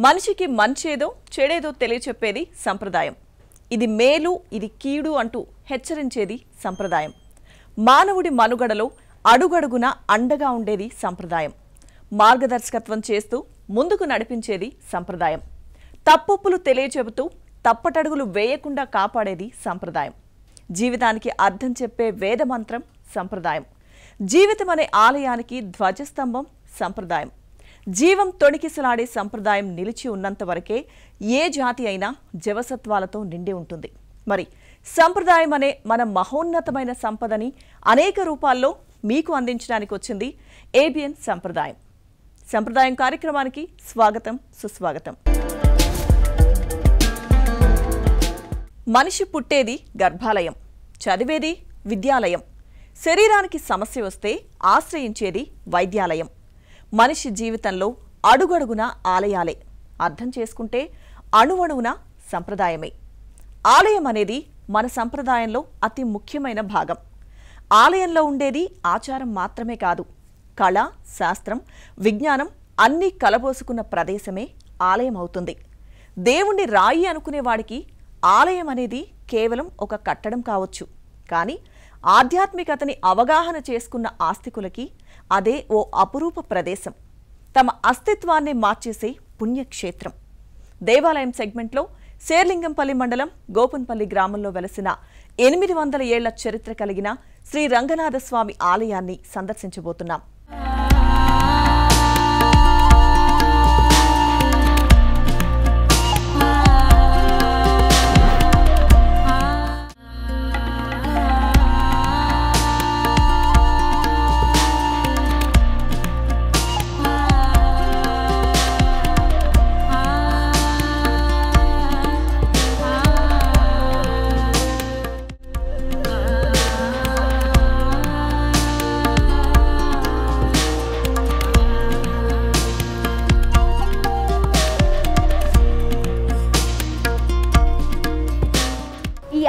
మనిషికి మంచేదో చెడేదో తెలియచెప్పేది సంప్రదాయం. ఇది మేలు ఇది కీడు అంటూ హెచ్చరించేది సంప్రదాయం. మానవుడి మనుగడలో అడుగడుగున అండగా ఉండేది సంప్రదాయం. మార్గదర్శకత్వం చేస్తూ ముందుకు నడిపించేది సంప్రదాయం. తప్పొప్పులు తెలియచెబుతూ తప్పటడుగులు వేయకుండా కాపాడేది సంప్రదాయం. జీవితానికి అర్థం చెప్పే వేదమంత్రం సంప్రదాయం. జీవితం అనే ఆలయానికి ధ్వజస్తంభం సంప్రదాయం. జీవం తొణికిసలాడే సంప్రదాయం నిలిచి ఉన్నంత వరకే ఏ జాతి అయినా జవసత్వాలతో నిండి ఉంటుంది. మరి సంప్రదాయం అనే మన మహోన్నతమైన సంపదని అనేక రూపాల్లో మీకు అందించడానికి వచ్చింది ఏబిఎన్ సంప్రదాయం. సంప్రదాయం కార్యక్రమానికి స్వాగతం, సుస్వాగతం. మనిషి పుట్టేది గర్భాలయం, చదివేది విద్యాలయం, శరీరానికి సమస్య వస్తే ఆశ్రయించేది వైద్యాలయం. మనిషి జీవితంలో అడుగడుగున ఆలయాలే. అర్థం చేసుకుంటే అణువణువున సంప్రదాయమే. ఆలయం అనేది మన సంప్రదాయంలో అతి ముఖ్యమైన భాగం. ఆలయంలో ఉండేది ఆచారం మాత్రమే కాదు, కళ, శాస్త్రం, విజ్ఞానం అన్నీ కలబోసుకున్న ప్రదేశమే ఆలయం అవుతుంది. దేవుణ్ణి రాయి అనుకునేవాడికి ఆలయం అనేది కేవలం ఒక కట్టడం కావచ్చు, కానీ ఆధ్యాత్మికతని అవగాహన చేసుకున్న ఆస్తికులకి అదే ఓ అపురూప ప్రదేశం, తమ అస్తిత్వాన్ని మార్చేసే పుణ్యక్షేత్రం. దేవాలయం సెగ్మెంట్లో శేర్లింగంపల్లి మండలం గోపన్పల్లి గ్రామంలో వెలసిన 800 ఏళ్ల చరిత్ర కలిగిన శ్రీ రంగనాథస్వామి ఆలయాన్ని సందర్శించబోతున్నాం.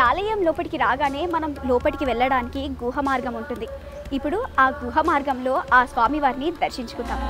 ఆలయం లోపలికి రాగానే మనం లోపలికి వెళ్ళడానికి గుహ మార్గం ఉంటుంది. ఇప్పుడు ఆ గుహ మార్గంలో ఆ స్వామివారిని దర్శించుకుంటాం.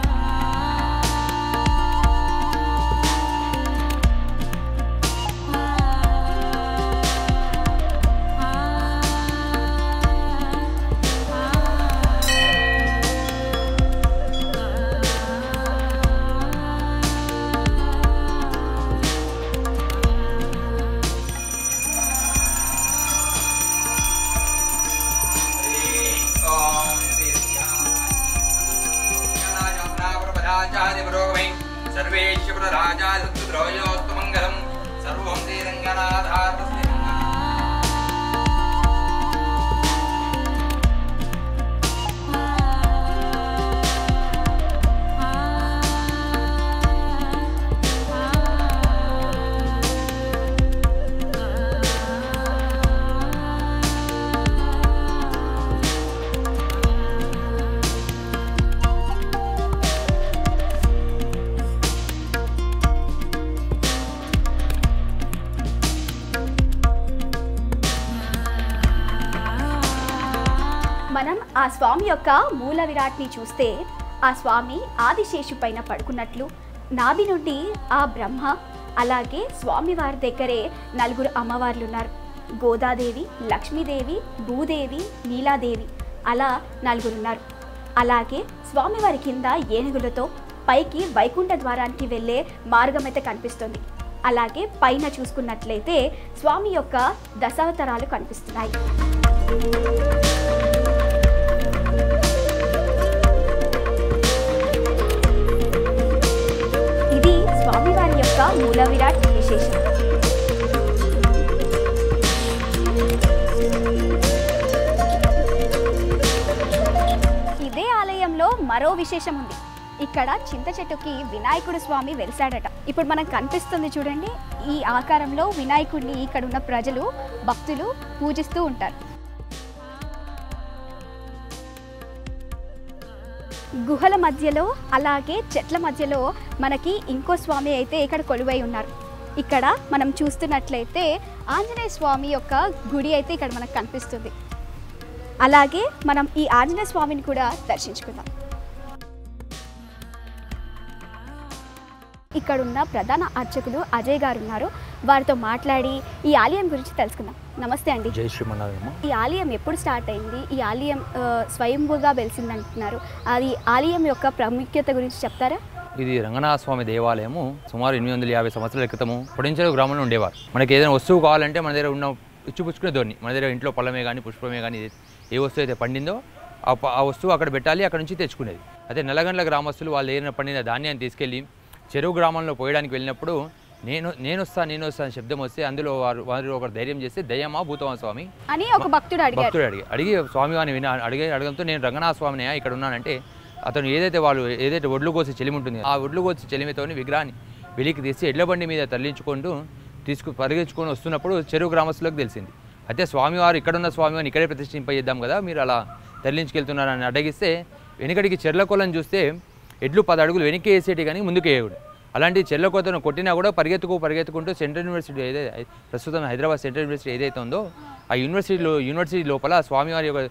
మనం ఆ స్వామి యొక్క మూల విరాట్ని చూస్తే ఆ స్వామి ఆదిశేషు పైన పడుకున్నట్లు, నాభి నుండి ఆ బ్రహ్మ, అలాగే స్వామివారి దగ్గరే 4 అమ్మవార్లు ఉన్నారు. గోదాదేవి, లక్ష్మీదేవి, భూదేవి, నీలాదేవి, అలా 4 ఉన్నారు. అలాగే స్వామివారి కింద ఏనుగులతో పైకి వైకుంఠ ద్వారానికి వెళ్ళే మార్గం అయితే కనిపిస్తుంది. అలాగే పైన చూసుకున్నట్లయితే స్వామి యొక్క దశావతారాలు కనిపిస్తున్నాయి. ఇది స్వామివారి యొక్క మూల విరాట్ విశేషం. ఇదే ఆలయంలో మరో విశేషం ఉంది. ఇక్కడ చింత చెట్టుకి వినాయకుడు స్వామి వెలిసాడట. ఇప్పుడు మనకు కనిపిస్తుంది చూడండి, ఈ ఆకారంలో వినాయకుడిని ఇక్కడ ఉన్న ప్రజలు, భక్తులు పూజిస్తూ ఉంటారు. గుహల మధ్యలో అలాగే చెట్ల మధ్యలో మనకి ఇంకో స్వామి అయితే ఇక్కడ కొలువై ఉన్నారు. ఇక్కడ మనం చూస్తున్నట్లయితే ఆంజనేయ స్వామి యొక్క గుడి అయితే ఇక్కడ మనకు కనిపిస్తుంది. అలాగే మనం ఈ ఆంజనేయ స్వామిని కూడా దర్శించుకుందాం. ఇక్కడ ఉన్న ప్రధాన అర్చకులు అజయ్ గారు ఉన్నారు. వారితో మాట్లాడి ఈ ఆలయం గురించి తెలుసుకుందాం. నమస్తే అండి. జై శ్రీమన్నారాయణ. ఈ ఆలయం ఎప్పుడు స్టార్ట్ అయింది? ఈ ఆలయం స్వయంభూగా వెలిసింది అంటున్నారు. అది ఆలయం యొక్క ప్రాముఖ్యత గురించి చెప్తారా? ఇది రంగనాథ స్వామి దేవాలయము. సుమారు 850 సంవత్సరాల క్రితము పొడించెరు గ్రామంలో ఉండేవారు. మనకి ఏదైనా వస్తువు కావాలంటే మన దగ్గర ఉన్న ఇచ్చిపుచ్చుకునే ధోరణి, మన దగ్గర ఇంట్లో పళ్ళమే కానీ పుష్పమే కానీ ఏ వస్తువు అయితే పండిందో ఆ వస్తువు అక్కడ పెట్టాలి, అక్కడ నుంచి తెచ్చుకునేది. అదే నల్లగండ్ల గ్రామస్తులు వాళ్ళు ఏదైనా పండిన ధాన్యాన్ని తీసుకెళ్ళి చెరువు గ్రామంలో పోయడానికి వెళ్ళినప్పుడు నేను వస్తా అని శబ్దం వస్తే అందులో వారు ఒక ధైర్యం చేస్తే దయ్యమా భూతమా స్వామి అని ఒక భక్తుడు అడిగి స్వామి వారిని అడగడంతో నేను రంగనాథ స్వామిని ఇక్కడ ఉన్నానంటే అతను ఏదైతే ఒడ్లు కోసి చెలిమి ఉంటుంది ఆ ఒడ్లు కోసి చెలిమితో విగ్రహాన్ని వెలికి తీసి ఎడ్ల బండి మీద తరలించుకుంటూ పరిగెత్తుకొని వస్తున్నప్పుడు చెరువు గ్రామస్తులకు తెలిసింది. అయితే స్వామివారు ఇక్కడున్న స్వామివారిని ఇక్కడే ప్రతిష్ఠింపజేద్దాం కదా, మీరు అలా తరలించుకెళ్తున్నారని అడిగిస్తే వెనుకడికి చెర్లకొలను చూస్తే ఎడ్లు 10 అడుగులు వెనక్కి వేసేటి కానీ ముందుకు వేయకూడదు. అలాంటి చెర్లకొలను కొట్టినా కూడా పరిగెత్తుకుంటూ సెంట్రల్ యూనివర్సిటీ ఏదైతే ప్రస్తుతం హైదరాబాద్ సెంట్రల్ యూనివర్సిటీ ఏదైతే ఉందో ఆ యూనివర్సిటీ లోపల స్వామివారి యొక్క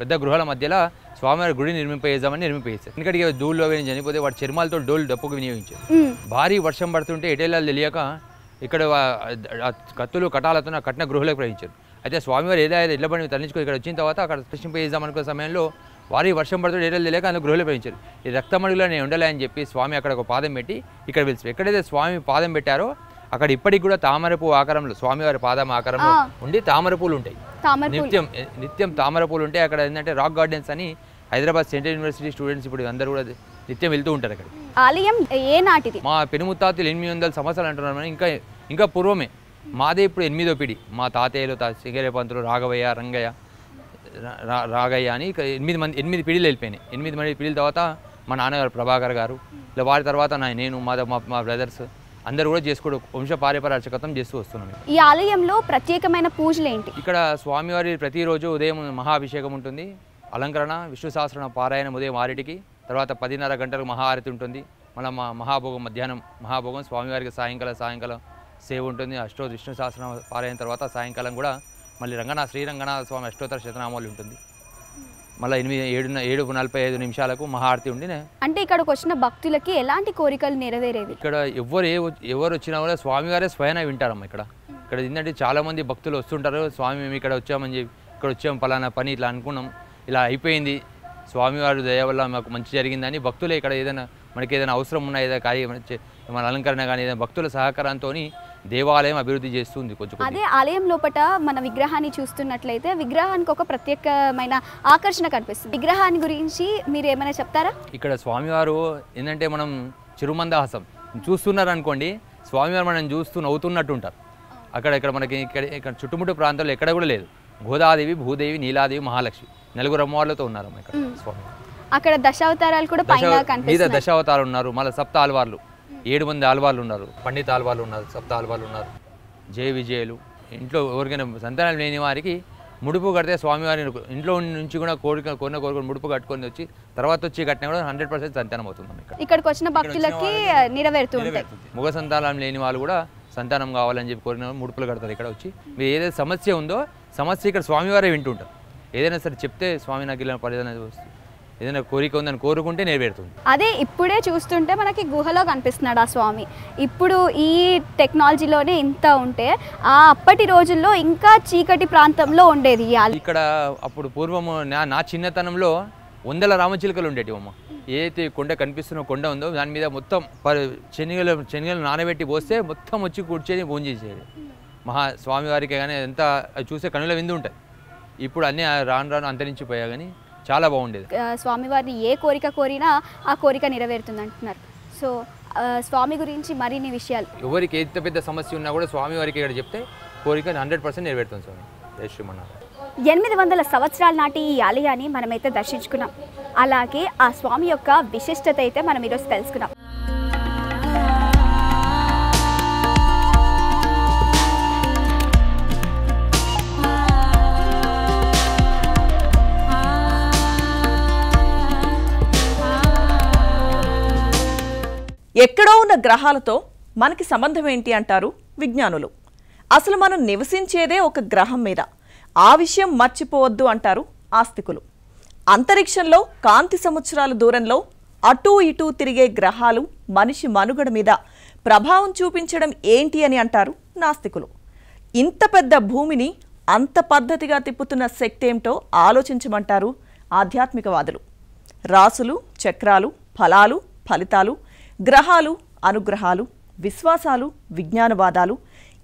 పెద్ద గృహాల మధ్యలో స్వామివారి గుడి నిర్మింపజేశారు. ఎందుకంటే దూళ్ళలో వెళ్ళి చనిపోతే వాటి చర్మాలతో డోలు డప్పుకు వినియోగించారు. భారీ వర్షం పడుతుంటే ఎటేళ్ళాలు తెలియక ఇక్కడ కత్తులు కటాలతో కట్టిన గృహలకు ప్రవహించారు. అయితే స్వామివారు ఏదైతే ఎడ్ల బండి తరలించుకొని ఇక్కడ వచ్చిన తర్వాత అక్కడ ప్రశ్నింపజేద్దామనుకున్న సమయంలో వారి వర్షం పడుతుంటే ఏటేళ్ళు తెలియక అందులో గృహలు ప్రవహించారు. ఈ రక్తమడుగులో నేను ఉండలే అని చెప్పి స్వామి అక్కడ ఒక పాదం పెట్టి ఇక్కడ పిలిచి ఎక్కడైతే స్వామి పాదం పెట్టారో అక్కడ ఇప్పటికి కూడా తామరపు ఆకారంలో స్వామివారి పాదం ఆకారంలో ఉండి తామరపూలు ఉంటాయి. నిత్యం తామరపూలు ఉంటాయి. అక్కడ ఏంటంటే రాక్ గార్డెన్స్ అని హైదరాబాద్ సెంట్రల్ యూనివర్సిటీ స్టూడెంట్స్ ఇప్పుడు అందరూ కూడా నిత్యం వెళ్తూ ఉంటారు అక్కడ. ఆలయం ఏ నాటిది? మా పెనుముత్తాతలు 800 సంవత్సరాలు అంటున్నారు. ఇంకా పూర్వమే మాదే ఇప్పుడు 8వ పీడి. మా తాతయ్యలు సింగరే పంతులు రాఘవయ్య రాగయ్య అని 8 పీడీలు వెళ్ళిపోయినాయి. 8 పీడీల తర్వాత మా నాన్నగారు ప్రభాకర్ గారు, ఇలా వారి తర్వాత నేను మా బ్రదర్స్ అందరూ కూడా చేసుకోవడం వంశపారంపర్య అర్చకత్వం చేస్తూ వస్తున్నాం. ఈ ఆలయంలో ప్రత్యేకమైన పూజలు ఏంటి? ఇక్కడ స్వామివారి ప్రతిరోజు ఉదయం మహాభిషేకం ఉంటుంది, అలంకరణ, విష్ణు సహస్రనామ పారాయణం ఉదయం 6కి, తర్వాత 10:30 గంటలకు మహాఆరతి ఉంటుంది. మళ్ళీ మహాభోగం మధ్యాహ్నం మహాభోగం, స్వామివారికి సాయంకాలం సేవ ఉంటుంది. విష్ణు సహస్రనామ పారాయణ తర్వాత సాయంకాలం కూడా మళ్ళీ శ్రీరంగనాథ స్వామి అష్టోత్తర శతనామాలు ఉంటుంది. మళ్ళీ 7:45 నిమిషాలకు మహాఆరతి ఉండి. అంటే ఇక్కడికి వచ్చిన భక్తులకి ఎలాంటి కోరికలు నెరవేరేవి? ఇక్కడ ఎవరు వచ్చినా కూడా స్వామివారే స్వయం వింటారమ్మా. ఇక్కడ ఏంటంటే చాలామంది భక్తులు వస్తుంటారు, స్వామి మేము ఇక్కడ వచ్చామని చెప్పి ఇక్కడ వచ్చాము పలానా పని ఇట్లా అనుకున్నాం, ఇలా అయిపోయింది, స్వామివారి దయ వల్ల మాకు మంచి జరిగిందని భక్తులే ఇక్కడ మనకి ఏదైనా అవసరం ఉన్నా ఏదైనా కార్యం మన అలంకరణ కానీ ఏదైనా భక్తుల సహకారంతో దేవాలయం అభివృద్ధి చేస్తుంది. కొంచెం అదే ఆలయం లోపల మన విగ్రహాన్ని చూస్తున్నట్లయితే విగ్రహానికి ఒక ప్రత్యేకమైన ఆకర్షణ కనిపిస్తుంది. విగ్రహాన్ని గురించి మీరు ఏమైనా చెప్తారా? ఇక్కడ స్వామివారు ఏంటంటే మనం చిరుమందహాసం చూస్తున్నారు అనుకోండి, స్వామివారు మనం చూస్తూ నవ్వుతున్నట్టు ఉంటారు. ఇక్కడ మనకి ఇక్కడ చుట్టుముట్టు ప్రాంతాల్లో ఎక్కడ కూడా లేదు. గోదాదేవి, భూదేవి, నీలాదేవి, మహాలక్ష్మి 4 అమ్మవార్లతో ఉన్నారు ఇక్కడ స్వామి. అక్కడ దశావతారాలు కూడా పైన కనిపిస్తున్నాయి. దశావతారాలు ఉన్నారు, మళ్ళీ సప్త ఆల్వార్లు 7 మంది ఆల్వార్లు ఉన్నారు, పండిత ఆల్వార్లు ఉన్నారు, సప్త ఆల్వార్లు ఉన్నారు, జయ విజయులు. ఇంట్లో ఎవరికైనా సంతానం లేని వారికి ముడుపు కడితే స్వామివారి ఇంట్లో నుంచి కూడా కోరిక ముడుపు కట్టుకొని వచ్చి తర్వాత వచ్చి కట్టినా కూడా 100% సంతానం అవుతుంది. ఇక్కడికి వచ్చిన భక్తులకి నెరవేరుతుంది. మగ సంతానం లేని వాళ్ళు కూడా సంతానం కావాలని చెప్పి కోరిన ముడుపులు కడతారు. ఇక్కడ వచ్చి మీరు ఏదైతే సమస్య ఉందో సమస్య ఇక్కడ స్వామివారే వింటుంటారు. ఏదైనా సరే చెప్తే స్వామి నాకు ఇలా పరిధానం వస్తుంది, ఏదైనా కోరిక ఉందని కోరుకుంటే నెరవేరుతుంది. అదే ఇప్పుడే చూస్తుంటే మనకి గుహలో కనిపిస్తున్నాడు ఆ స్వామి. ఇప్పుడు ఈ టెక్నాలజీలోనే ఇంత ఉంటే అప్పటి రోజుల్లో ఇంకా చీకటి ప్రాంతంలో ఉండేది. ఇక్కడ అప్పుడు పూర్వము నా చిన్నతనంలో 100 రామచిలుకలు ఉండేవి అమ్మ. ఏదైతే కొండ కనిపిస్తున్న కొండ ఉందో దాని మీద మొత్తం శనగలు నానబెట్టి పోస్తే మొత్తం వచ్చి కూర్చొని భోజనం చేసేది. స్వామివారికి కానీ ఎంత చూసే కనుల విందు ఉంటుంది. ఇప్పుడు అన్నీ రాను అంతరించిపోయా కానీ చాలా బాగుండేది. స్వామివారిని ఏ కోరిక కోరినా ఆ కోరిక నెరవేరుతుంది అంటున్నారు. సో స్వామి గురించి మరిన్ని విషయాలు, ఎవరికి ఎంత పెద్ద సమస్య ఉన్నా కూడా స్వామివారికి ఇక్కడ చెప్తే కోరిక 100% నెరవేరుతుంది స్వామి. జై శ్రీమన్నారాయణ. 800 సంవత్సరాల నాటి ఈ ఆలయాన్ని మనమైతే దర్శించుకున్నాం. అలాగే ఆ స్వామి యొక్క విశిష్టత అయితే మనం ఈరోజు తెలుసుకున్నాం. ఎక్కడో ఉన్న గ్రహాలతో మనకి సంబంధం ఏంటి అంటారు విజ్ఞానులు. అసలు మనం నివసించేదే ఒక గ్రహం మీద, ఆ విషయం మర్చిపోవద్దు అంటారు ఆస్తికులు. అంతరిక్షంలో కాంతి సంవత్సరాల దూరంలో అటూ ఇటూ తిరిగే గ్రహాలు మనిషి మనుగడ మీద ప్రభావం చూపించడం ఏంటి అని అంటారు నాస్తికులు. ఇంత పెద్ద భూమిని అంత పద్ధతిగా తిప్పుతున్న శక్తి ఏమిటో ఆలోచించమంటారు ఆధ్యాత్మికవాదులు. రాసులు, చక్రాలు, ఫలాలు, ఫలితాలు, గ్రహాలు, అనుగ్రహాలు, విశ్వాసాలు, విజ్ఞానవాదాలు,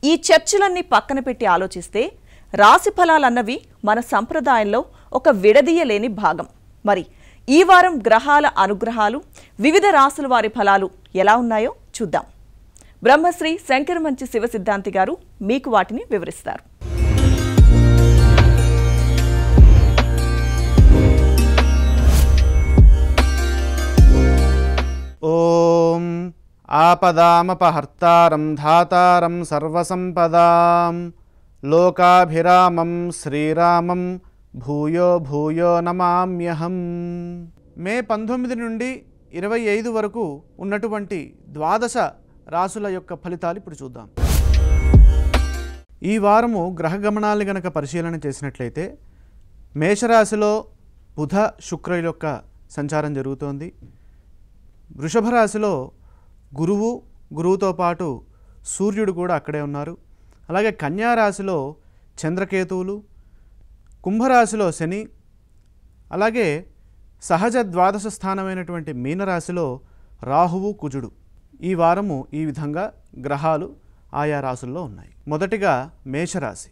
ఈ చర్చలన్నీ పక్కన పెట్టి ఆలోచిస్తే రాశి ఫలాలన్నవి మన సంప్రదాయంలో ఒక విడదీయలేని భాగం. మరి ఈ వారం గ్రహాల అనుగ్రహాలు, వివిధ రాసుల వారి ఫలాలు ఎలా ఉన్నాయో చూద్దాం. బ్రహ్మశ్రీ శంకరమంచి శివసిద్ధాంతి గారు మీకు వాటిని వివరిస్తారు. ఓం ఆపదామపహర్తారం ధాతారం సర్వసంపదాం లోకాభిరామం శ్రీరామం భూయో భూయో నమామ్యహం. మే 19 నుండి 25 వరకు ఉన్నటువంటి ద్వాదశ రాసుల యొక్క ఫలితాలు ఇప్పుడు చూద్దాం. ఈ వారము గ్రహ గమనాల్ని గనక పరిశీలన చేసినట్లయితే మేషరాశిలో బుధ శుక్రుల యొక్క సంచారం జరుగుతోంది. వృషభ రాశిలో గురువుతో పాటు సూర్యుడు కూడా అక్కడే ఉన్నారు. అలాగే కన్యా రాశిలో చంద్రకేతువులు, కుంభరాశిలో శని, అలాగే సహజ ద్వాదశ స్థానమైనటువంటి మీనరాశిలో రాహువు కుజుడు. ఈ వారము ఈ విధంగా గ్రహాలు ఆయా రాశుల్లో ఉన్నాయి. మొదటిగా మేషరాశి.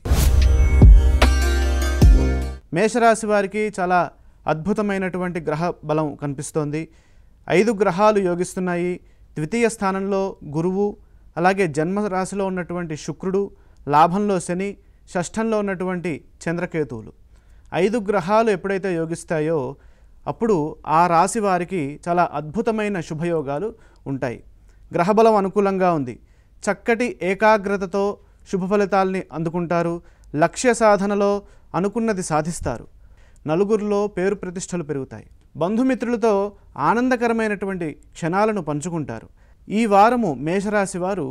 మేషరాశి వారికి చాలా అద్భుతమైనటువంటి గ్రహ బలం కనిపిస్తోంది. 5 గ్రహాలు యోగిస్తున్నాయి. ద్వితీయ స్థానంలో గురువు, అలాగే జన్మరాశిలో ఉన్నటువంటి శుక్రుడు, లాభంలో శని, షష్ఠంలో ఉన్నటువంటి చంద్రకేతువులు. 5 గ్రహాలు ఎప్పుడైతే యోగిస్తాయో అప్పుడు ఆ రాశి వారికి చాలా అద్భుతమైన శుభయోగాలు ఉంటాయి. గ్రహబలం అనుకూలంగా ఉంది. చక్కటి ఏకాగ్రతతో శుభ ఫలితాల్ని అందుకుంటారు. లక్ష్య సాధనలో అనుకున్నది సాధిస్తారు. నలుగురిలో పేరు ప్రతిష్టలు పెరుగుతాయి. బంధుమిత్రులతో ఆనందకరమైనటువంటి క్షణాలను పంచుకుంటారు. ఈ వారము మేషరాశి వారు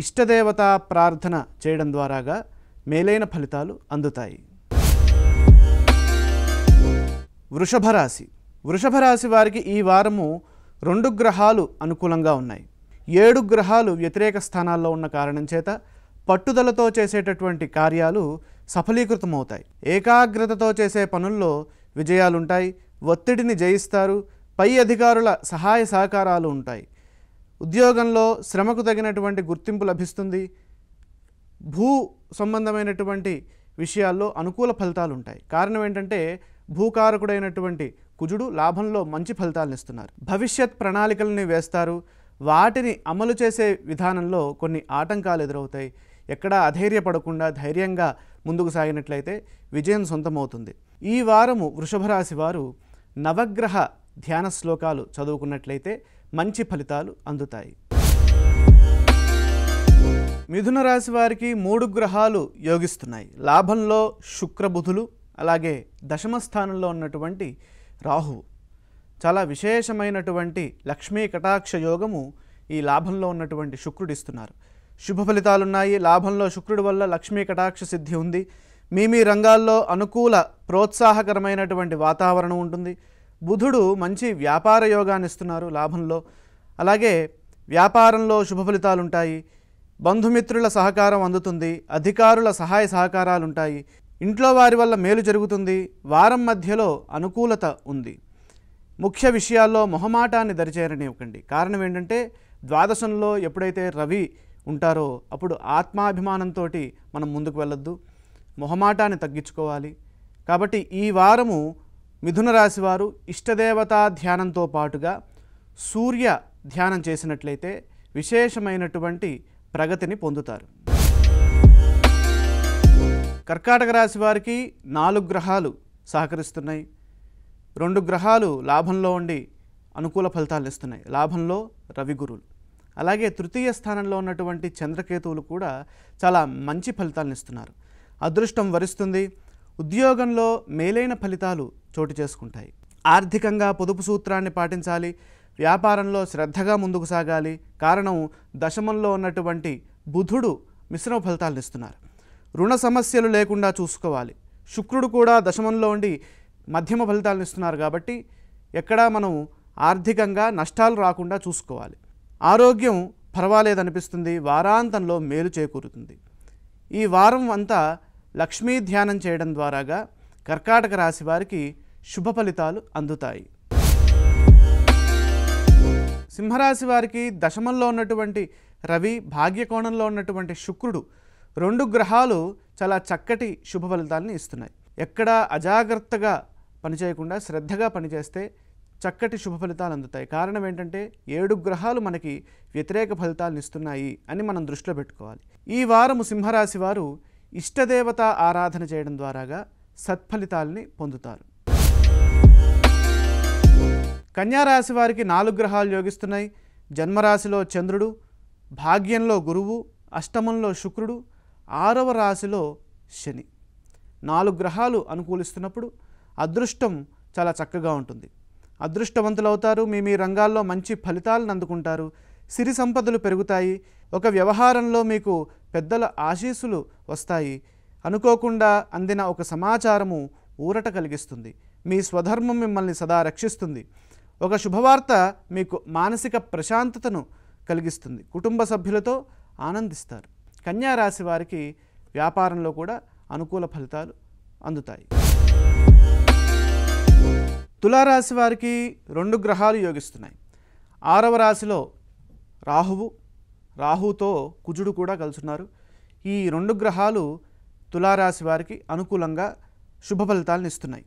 ఇష్టదేవతా ప్రార్థన చేయడం ద్వారాగా మేలైన ఫలితాలు అందుతాయి. వృషభ రాశి. వృషభ రాశి వారికి ఈ వారము 2 గ్రహాలు అనుకూలంగా ఉన్నాయి. 7 గ్రహాలు వ్యతిరేక స్థానాల్లో ఉన్న కారణం చేత పట్టుదలతో చేసేటటువంటి కార్యాలు సఫలీకృతమవుతాయి. ఏకాగ్రతతో చేసే పనుల్లో విజయాలుంటాయి. ఒత్తిడిని జయిస్తారు. పై అధికారుల సహాయ సహకారాలు ఉంటాయి. ఉద్యోగంలో శ్రమకు తగినటువంటి గుర్తింపు లభిస్తుంది. భూ సంబంధమైనటువంటి విషయాల్లో అనుకూల ఫలితాలు ఉంటాయి. కారణం ఏంటంటే భూకారకుడైనటువంటి కుజుడు లాభంలో మంచి ఫలితాలను ఇస్తున్నారు. భవిష్యత్ ప్రణాళికలని వేస్తారు. వాటిని అమలు చేసే విధానంలో కొన్ని ఆటంకాలు ఎదురవుతాయి. ఎక్కడా అధైర్యపడకుండా ధైర్యంగా ముందుకు సాగినట్లయితే విజయం సొంతమవుతుంది. ఈ వారము వృషభ రాశి వారు నవగ్రహ ధ్యాన శ్లోకాలు చదువుకున్నట్లయితే మంచి ఫలితాలు అందుతాయి. మిథున రాశి వారికి 3 గ్రహాలు యోగిస్తున్నాయి. లాభంలో శుక్రబుధులు, అలాగే దశమ స్థానంలో ఉన్నటువంటి రాహువు. చాలా విశేషమైనటువంటి లక్ష్మీ కటాక్ష యోగము ఈ లాభంలో ఉన్నటువంటి శుక్రుడు ఇస్తున్నారు. శుభ ఫలితాలున్నాయి. లాభంలో శుక్రుడి వల్ల లక్ష్మీ కటాక్ష సిద్ధి ఉంది. మీ రంగాల్లో అనుకూల ప్రోత్సాహకరమైనటువంటి వాతావరణం ఉంటుంది. బుధుడు మంచి వ్యాపార యోగాన్ని ఇస్తున్నారు లాభంలో. అలాగే వ్యాపారంలో శుభ ఫలితాలుంటాయి. బంధుమిత్రుల సహకారం అందుతుంది. అధికారుల సహాయ సహకారాలు ఉంటాయి. ఇంట్లో వారి వల్ల మేలు జరుగుతుంది. వారం మధ్యలో అనుకూలత ఉంది. ముఖ్య విషయాల్లో మొహమాటాన్ని దరిచేరనివ్వకండి. కారణం ఏంటంటే ద్వాదశంలో ఎప్పుడైతే రవి ఉంటారో అప్పుడు ఆత్మాభిమానంతో మనం ముందుకు వెళ్ళొద్దు. మొహమాటాన్ని తగ్గించుకోవాలి. కాబట్టి ఈ వారము మిథున రాశి వారు ఇష్టదేవతా ధ్యానంతో పాటుగా సూర్య ధ్యానం చేసినట్లయితే విశేషమైనటువంటి ప్రగతిని పొందుతారు. కర్కాటక రాశి వారికి 4 గ్రహాలు సహకరిస్తున్నాయి. 2 గ్రహాలు లాభంలో ఉండి అనుకూల ఫలితాలు ఇస్తున్నాయి. లాభంలో రవి గురువులు, అలాగే తృతీయ స్థానంలో ఉన్నటువంటి చంద్రకేతువులు కూడా చాలా మంచి ఫలితాలను ఇస్తున్నారు. అదృష్టం వరిస్తుంది. ఉద్యోగంలో మేలైన ఫలితాలు చోటు చేసుకుంటాయి. ఆర్థికంగా పొదుపు సూత్రాన్ని పాటించాలి. వ్యాపారంలో శ్రద్ధగా ముందుకు సాగాలి. కారణం దశమంలో ఉన్నటువంటి బుధుడు మిశ్రమ ఫలితాలను ఇస్తున్నారు. రుణ సమస్యలు లేకుండా చూసుకోవాలి. శుక్రుడు కూడా దశమంలో ఉండి మధ్యమ ఫలితాలను ఇస్తున్నారు. కాబట్టి ఎక్కడా మనం ఆర్థికంగా నష్టాలు రాకుండా చూసుకోవాలి. ఆరోగ్యం పర్వాలేదనిపిస్తుంది, వారాంతంలో మేలు చేకూరుతుంది. ఈ వారం అంతా లక్ష్మీ ధ్యానం చేయడం ద్వారాగా కర్కాటక రాశి వారికి శుభ ఫలితాలు అందుతాయి. సింహరాశి వారికి దశమంలో ఉన్నటువంటి రవి, భాగ్యకోణంలో ఉన్నటువంటి శుక్రుడు, 2 గ్రహాలు చాలా చక్కటి శుభ ఫలితాలను ఇస్తున్నాయి. ఎక్కడా అజాగ్రత్తగా పనిచేయకుండా శ్రద్ధగా పనిచేస్తే చక్కటి శుభ ఫలితాలు అందుతాయి. కారణం ఏంటంటే 7 గ్రహాలు మనకి వ్యతిరేక ఫలితాలను ఇస్తున్నాయి అని మనం దృష్టిలో పెట్టుకోవాలి. ఈ వారము సింహరాశి వారు ఇష్టదేవత ఆరాధన చేయడం ద్వారాగా సత్ఫలితాలని పొందుతారు. కన్యారాశి వారికి 4 గ్రహాలు యోగిస్తున్నాయి. జన్మరాశిలో చంద్రుడు, భాగ్యంలో గురువు, అష్టమంలో శుక్రుడు, 6వ రాశిలో శని. 4 గ్రహాలు అనుకూలిస్తున్నప్పుడు అదృష్టం చాలా చక్కగా ఉంటుంది. అదృష్టవంతులవుతారు. మీ రంగాల్లో మంచి ఫలితాలను అందుకుంటారు. సిరి సంపదలు పెరుగుతాయి. ఒక వ్యవహారంలో మీకు పెద్దల ఆశీస్సులు వస్తాయి. అనుకోకుండా అందిన ఒక సమాచారము ఊరట కలిగిస్తుంది. మీ స్వధర్మం మిమ్మల్ని సదా రక్షిస్తుంది. ఒక శుభవార్త మీకు మానసిక ప్రశాంతతను కలిగిస్తుంది. కుటుంబ సభ్యులతో ఆనందిస్తారు. కన్యా రాశి వారికి వ్యాపారంలో కూడా అనుకూల ఫలితాలు అందుతాయి. తులారాశి వారికి 2 గ్రహాలు యోగిస్తున్నాయి. 6వ రాశిలో రాహుతో కుజుడు కూడా కలుసున్నారు. ఈ 2 గ్రహాలు తులారాశి వారికి అనుకూలంగా శుభ ఫలితాలను ఇస్తున్నాయి.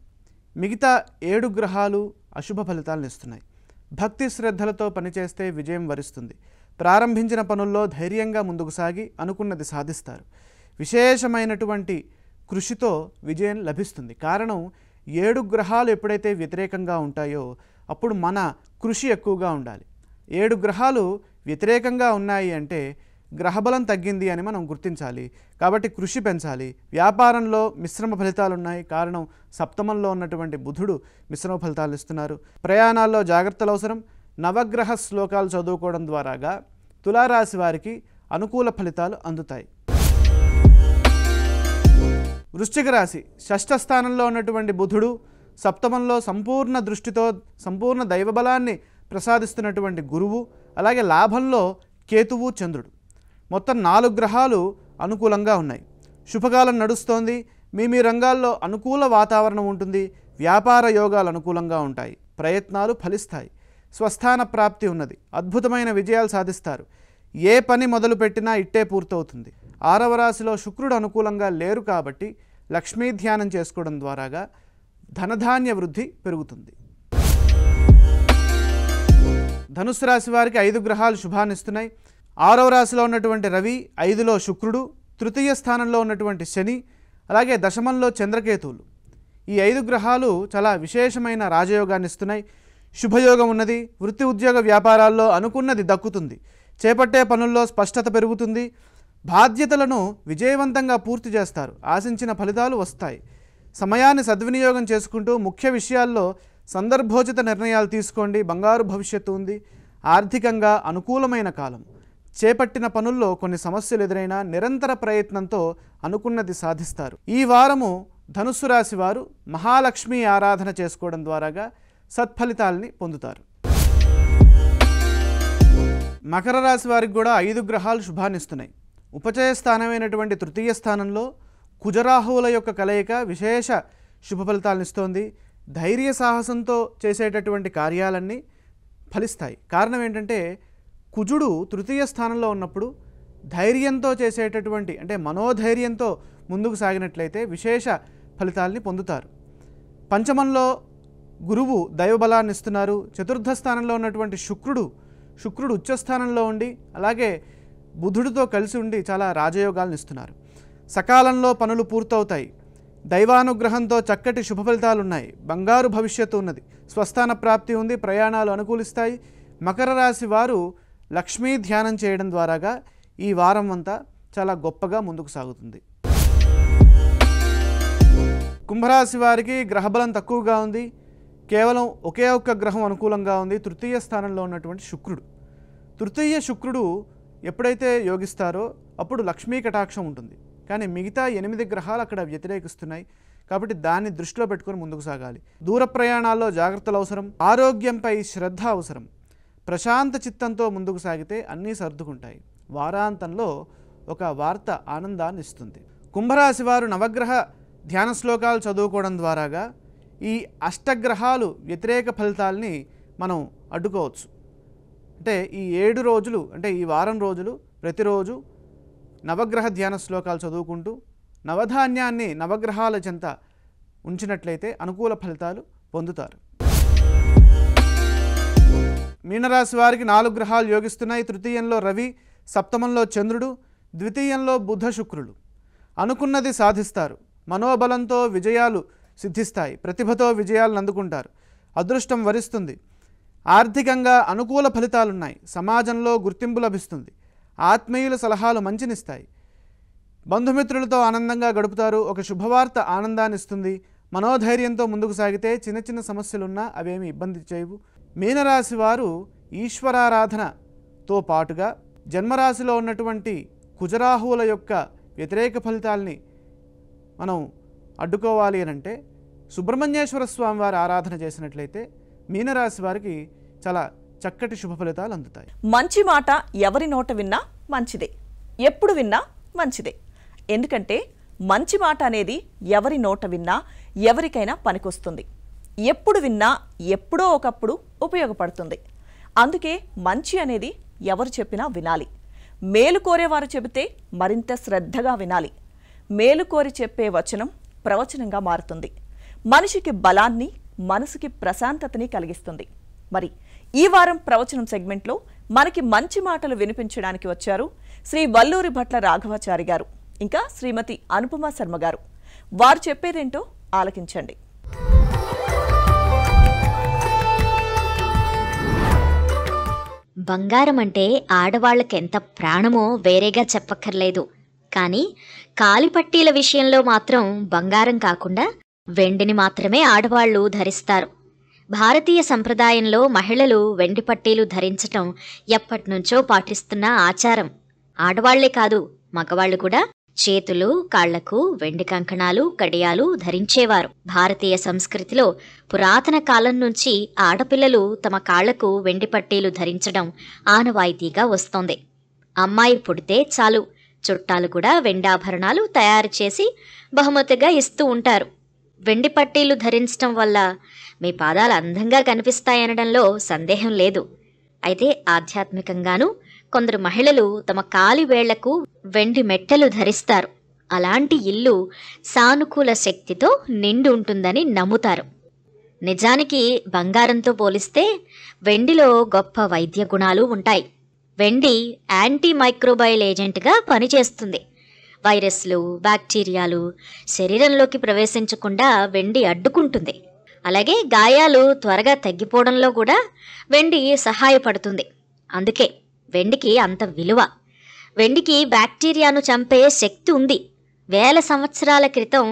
మిగతా 7 గ్రహాలు అశుభ ఫలితాలను ఇస్తున్నాయి. భక్తి శ్రద్ధలతో పనిచేస్తే విజయం వరిస్తుంది. ప్రారంభించిన పనుల్లో ధైర్యంగా ముందుకు సాగి అనుకున్నది సాధిస్తారు. విశేషమైనటువంటి కృషితో విజయం లభిస్తుంది. కారణం 7 గ్రహాలు ఎప్పుడైతే వ్యతిరేకంగా ఉంటాయో అప్పుడు మన కృషి ఎక్కువగా ఉండాలి. 7 గ్రహాలు వ్యతిరేకంగా ఉన్నాయి అంటే గ్రహబలం తగ్గింది అని మనం గుర్తించాలి. కాబట్టి కృషి పెంచాలి. వ్యాపారంలో మిశ్రమ ఫలితాలు ఉన్నాయి. కారణం సప్తమంలో ఉన్నటువంటి బుధుడు మిశ్రమ ఫలితాలు ఇస్తున్నారు. ప్రయాణాల్లో జాగ్రత్తలు అవసరం. నవగ్రహ శ్లోకాలు చదువుకోవడం ద్వారాగా తులారాశి వారికి అనుకూల ఫలితాలు అందుతాయి. వృశ్చిక రాశి, షష్ఠ స్థానంలో ఉన్నటువంటి బుధుడు, సప్తమంలో సంపూర్ణ దృష్టితో సంపూర్ణ దైవబలాన్ని ప్రసాదిస్తున్నటువంటి గురువు, అలాగే లాభంలో కేతువు, చంద్రుడు, మొత్తం 4 గ్రహాలు అనుకూలంగా ఉన్నాయి. శుభకాలం నడుస్తోంది. మీ రంగాల్లో అనుకూల వాతావరణం ఉంటుంది. వ్యాపార యోగాలు అనుకూలంగా ఉంటాయి. ప్రయత్నాలు ఫలిస్తాయి. స్వస్థాన ప్రాప్తి ఉన్నది. అద్భుతమైన విజయాలు సాధిస్తారు. ఏ పని మొదలుపెట్టినా ఇట్టే పూర్తవుతుంది. 6వ రాశిలో శుక్రుడు అనుకూలంగా లేరు కాబట్టి లక్ష్మీ ధ్యానం చేసుకోవడం ద్వారాగా ధనధాన్య వృద్ధి పెరుగుతుంది. ధనుస్సు రాశి వారికి 5 గ్రహాలు శుభాన్నిస్తున్నాయి. 6వ రాశిలో ఉన్నటువంటి రవి, 5లో శుక్రుడు, తృతీయ స్థానంలో ఉన్నటువంటి శని, అలాగే దశమంలో చంద్రకేతువులు. ఈ 5 గ్రహాలు చాలా విశేషమైన రాజయోగాన్ని ఇస్తున్నాయి. శుభయోగం ఉన్నది. వృత్తి ఉద్యోగ వ్యాపారాల్లో అనుకున్నది దక్కుతుంది. చేపట్టే పనుల్లో స్పష్టత పెరుగుతుంది. బాధ్యతలను విజయవంతంగా పూర్తి చేస్తారు. ఆశించిన ఫలితాలు వస్తాయి. సమయాన్ని సద్వినియోగం చేసుకుంటూ ముఖ్య విషయాల్లో సందర్భోచిత నిర్ణయాలు తీసుకోండి. బంగారు భవిష్యత్తు ఉంది. ఆర్థికంగా అనుకూలమైన కాలం. చేపట్టిన పనుల్లో కొన్ని సమస్యలు ఎదురైనా నిరంతర ప్రయత్నంతో అనుకున్నది సాధిస్తారు. ఈ వారము ధనుస్సు రాశి వారు మహాలక్ష్మి ఆరాధన చేసుకోవడం ద్వారాగా సత్ఫలితాలని పొందుతారు. మకర రాశి వారికి కూడా 5 గ్రహాలు శుభాన్నిస్తున్నాయి. ఉపచయ స్థానమైనటువంటి తృతీయ స్థానంలో కుజరాహువుల యొక్క కలయిక విశేష శుభ ఫలితాలను ఇస్తోంది. ధైర్య సాహసంతో చేసేటటువంటి కార్యాలన్నీ ఫలిస్తాయి. కారణం ఏంటంటే కుజుడు తృతీయ స్థానంలో ఉన్నప్పుడు ధైర్యంతో చేసేటటువంటి అంటే మనోధైర్యంతో ముందుకు సాగినట్లయితే విశేష ఫలితాలని పొందుతారు. పంచమంలో గురువు దైవబలాన్ని ఇస్తున్నారు. చతుర్థ స్థానంలో ఉన్నటువంటి శుక్రుడు ఉచ్చస్థానంలో ఉండి అలాగే బుధుడితో కలిసి ఉండి చాలా రాజయోగాలను ఇస్తున్నారు. సకాలంలో పనులు పూర్తవుతాయి. దైవానుగ్రహంతో చక్కటి శుభ ఫలితాలు ఉన్నాయి. బంగారు భవిష్యత్తు ఉన్నది. స్వస్థాన ప్రాప్తి ఉంది. ప్రయాణాలు అనుకూలిస్తాయి. మకర రాశి వారు లక్ష్మీ ధ్యానం చేయడం ద్వారాగా ఈ వారం అంతా చాలా గొప్పగా ముందుకు సాగుతుంది. కుంభరాశి వారికి గ్రహబలం తక్కువగా ఉంది. కేవలం ఒకే ఒక్క గ్రహం అనుకూలంగా ఉంది. తృతీయ స్థానంలో ఉన్నటువంటి శుక్రుడు. తృతీయ శుక్రుడు ఎప్పుడైతే యోగిస్తారో అప్పుడు లక్ష్మీ కటాక్షం ఉంటుంది. కానీ మిగతా 8 గ్రహాలు అక్కడ వ్యతిరేకిస్తున్నాయి. కాబట్టి దాన్ని దృష్టిలో పెట్టుకొని ముందుకు సాగాలి. దూర ప్రయాణాల్లో జాగ్రత్తలు అవసరం, ఆరోగ్యంపై శ్రద్ధ అవసరం. ప్రశాంత చిత్తంతో ముందుకు సాగితే అన్నీ సర్దుకుంటాయి. వారాంతంలో ఒక వార్త ఆనందాన్ని ఇస్తుంది. కుంభరాశి వారు నవగ్రహ ధ్యాన శ్లోకాలు చదువుకోవడం ద్వారాగా ఈ అష్టగ్రహాలు వ్యతిరేక ఫలితాలని మనం అడ్డుకోవచ్చు. అంటే ఈ 7 రోజులు, అంటే ఈ వారం రోజులు ప్రతిరోజు నవగ్రహ ధ్యాన శ్లోకాలు చదువుకుంటూ నవధాన్యాన్ని నవగ్రహాల చెంత ఉంచినట్లయితే అనుకూల ఫలితాలు పొందుతారు. మీనరాశి వారికి 4 గ్రహాలు యోగిస్తున్నాయి. తృతీయంలో రవి, సప్తమంలో చంద్రుడు, ద్వితీయంలో బుధ శుక్రులు. అనుకున్నది సాధిస్తారు. మనోబలంతో విజయాలు సిద్ధిస్తాయి. ప్రతిభతో విజయాలను అందుకుంటారు. అదృష్టం వరిస్తుంది. ఆర్థికంగా అనుకూల ఫలితాలున్నాయి. సమాజంలో గుర్తింపు లభిస్తుంది. ఆత్మీయుల సలహాలు మంచినిస్తాయి. బంధుమిత్రులతో ఆనందంగా గడుపుతారు. ఒక శుభవార్త ఆనందాన్ని ఇస్తుంది. మనోధైర్యంతో ముందుకు సాగితే చిన్న చిన్న సమస్యలున్నా అవేమి ఇబ్బంది చేయవు. మీనరాశి వారు ఈశ్వరారాధనతో పాటుగా జన్మరాశిలో ఉన్నటువంటి కుజరాహువుల యొక్క వ్యతిరేక ఫలితాలని మనం అడ్డుకోవాలి అనంటే సుబ్రహ్మణ్యేశ్వర స్వామి వారి ఆరాధన చేసినట్లయితే మీనరాశి వారికి చాలా చక్కటి శుభ ఫలితాలు అందుతాయి. మంచి మాట ఎవరి నోట విన్నా మంచిదే, ఎప్పుడు విన్నా మంచిదే. ఎందుకంటే మంచి మాట అనేది ఎవరి నోట విన్నా ఎవరికైనా పనికొస్తుంది. ఎప్పుడు విన్నా ఎప్పుడో ఒకప్పుడు ఉపయోగపడుతుంది. అందుకే మంచి అనేది ఎవరు చెప్పినా వినాలి. మేలు కోరేవారు చెబితే మరింత శ్రద్ధగా వినాలి. మేలు కోరి చెప్పే వచనం ప్రవచనంగా మారుతుంది. మనిషికి బలాన్ని, మనసుకి ప్రశాంతతని కలిగిస్తుంది. మరి ఈ వారం ప్రవచనం సెగ్మెంట్లో మనకి మంచి మాటలు వినిపించడానికి వచ్చారు శ్రీ వల్లూరి భట్ల రాఘవాచారి గారు, ఇంకా శ్రీమతి అనుపమ శర్మ గారు. వారు చెప్పేదేంటో ఆలకించండి. బంగారం అంటే ఆడవాళ్లకెంత ప్రాణమో వేరేగా చెప్పక్కర్లేదు. కానీ కాలిపట్టీల విషయంలో మాత్రం బంగారం కాకుండా వెండిని మాత్రమే ఆడవాళ్లు ధరిస్తారు. భారతీయ సంప్రదాయంలో మహిళలు వెండి పట్టీలు ధరించటం ఎప్పటినుంచో పాటిస్తున్న ఆచారం. ఆడవాళ్లే కాదు, మగవాళ్లు కూడా చేతులు, కాళ్లకు వెండి కంకణాలు, కడియాలు ధరించేవారు. భారతీయ సంస్కృతిలో పురాతన కాలం నుంచి ఆడపిల్లలు తమ కాళ్లకు వెండి పట్టీలు ధరించడం ఆనవాయితీగా వస్తోంది. అమ్మాయి పుడితే చాలు, చుట్టాలు కూడా వెండాభరణాలు తయారు చేసి బహుమతిగా ఇస్తూ ఉంటారు. వెండి పట్టీలు ధరించటం వల్ల మీ పాదాలు అందంగా కనిపిస్తాయనడంలో సందేహం లేదు. అయితే ఆధ్యాత్మికంగానూ కొందరు మహిళలు తమ కాలి వేళ్లకు వెండి మెట్టెలు ధరిస్తారు. అలాంటి ఇల్లు సానుకూల శక్తితో నిండి ఉంటుందని నమ్ముతారు. నిజానికి బంగారంతో పోలిస్తే వెండిలో గొప్ప వైద్య గుణాలు ఉంటాయి. వెండి యాంటీ మైక్రోబయల్ ఏజెంట్గా పనిచేస్తుంది. వైరస్లు, బ్యాక్టీరియాలు శరీరంలోకి ప్రవేశించకుండా వెండి అడ్డుకుంటుంది. అలాగే గాయాలు త్వరగా తగ్గిపోవడంలో కూడా వెండి సహాయపడుతుంది. అందుకే వెండికి అంత విలువ. వెండికి బ్యాక్టీరియాను చంపే శక్తి ఉంది. వేల సంవత్సరాల క్రితం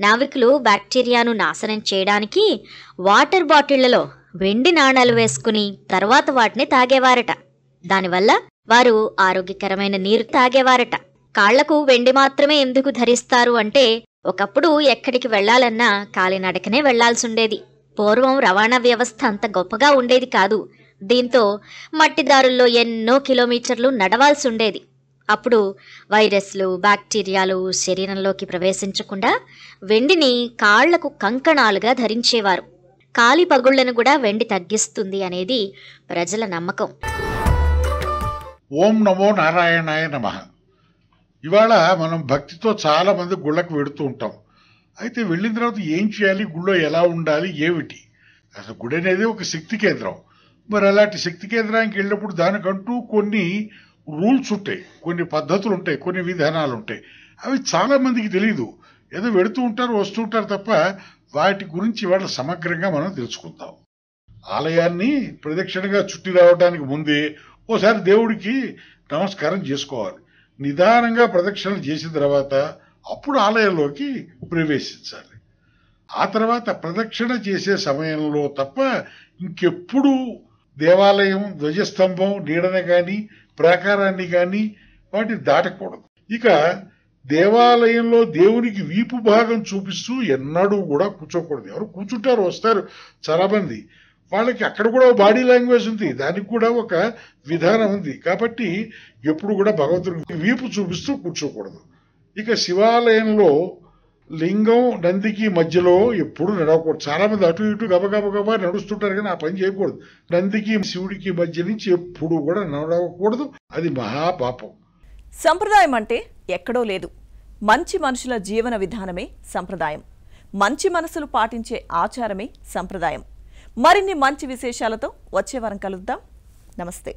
నావికులు బ్యాక్టీరియాను నాశనం చేయడానికి వాటర్ బాటిళ్లలో వెండి నాణాలు వేసుకుని తర్వాత వాటిని తాగేవారట. దానివల్ల వారు ఆరోగ్యకరమైన నీరు తాగేవారట. కాళ్లకు వెండి మాత్రమే ఎందుకు ధరిస్తారు అంటే, ఒకప్పుడు ఎక్కడికి వెళ్లాలన్నా కాలినడకనే వెళ్లాల్సుండేది. పూర్వం రవాణా వ్యవస్థ అంత గొప్పగా ఉండేది కాదు. దీంతో మట్టిదారుల్లో ఎన్నో కిలోమీటర్లు నడవాల్సి ఉండేది. అప్పుడు వైరస్లు, బ్యాక్టీరియాలు శరీరంలోకి ప్రవేశించకుండా వెండిని కాళ్లకు కంకణాలుగా ధరించేవారు. కాలి పగుళ్లను కూడా వెండి తగ్గిస్తుంది అనేది ప్రజల నమ్మకం. ఓం నమో నారాయణాయ నమః. ఇవాళ మనం భక్తితో చాలా మంది గుళ్ళకు వెడుతూ ఉంటాం. అయితే వెళ్ళిన తర్వాత ఏం చేయాలి, గుళ్ళో ఎలా ఉండాలి, ఏమిటి? అసలు గుడి అనేది ఒక శక్తి కేంద్రం. మరి అలాంటి శక్తి కేంద్రానికి వెళ్ళినప్పుడు దానికంటూ కొన్ని రూల్స్ ఉంటాయి, కొన్ని పద్ధతులు ఉంటాయి, కొన్ని విధానాలు ఉంటాయి. అవి చాలా మందికి తెలియదు. ఏదో వెడుతూ ఉంటారు, వస్తూ ఉంటారు తప్ప వాటి గురించి ఇవాళ సమగ్రంగా మనం తెలుసుకుందాం. ఆలయాన్ని ప్రదక్షిణగా చుట్టి రావడానికి ముందే ఓసారి దేవుడికి నమస్కారం చేసుకోవాలి. నిదానంగా ప్రదక్షిణలు చేసిన తర్వాత అప్పుడు ఆలయంలోకి ప్రవేశించాలి. ఆ తర్వాత ప్రదక్షిణ చేసే సమయంలో తప్ప ఇంకెప్పుడు దేవాలయం ధ్వజస్తంభం నీడని కానీ ప్రాకారాన్ని కానీ వాటిని దాటకూడదు. ఇక దేవాలయంలో దేవునికి వీపు భాగం చూపిస్తూ ఎన్నడూ కూడా కూర్చోకూడదు. ఎవరు కూర్చుంటారు, వస్తారు చాలా మంది, వాళ్ళకి అక్కడ కూడా బాడీ లాంగ్వేజ్ ఉంది, దానికి కూడా ఒక విధానం ఉంది. కాబట్టి ఎప్పుడు కూడా భగవంతుడికి వీపు చూపిస్తూ కూర్చోకూడదు. ఇక శివాలయంలో లింగం నందికి మధ్యలో ఎప్పుడు నడవకూడదు. చాలా మంది అటు ఇటు గబగబా నడుస్తుంటారు, కానీ ఆ పని చేయకూడదు. నందికి శివుడికి మధ్య నుంచి ఎప్పుడు కూడా నడవకూడదు, అది మహాపాపం. సంప్రదాయం అంటే ఎక్కడో లేదు, మంచి మనుషుల జీవన విధానమే సంప్రదాయం. మంచి మనసులు పాటించే ఆచారమే సంప్రదాయం. మరిన్ని మంచి విశేషాలతో వచ్చే వారం కలుద్దాం. నమస్తే.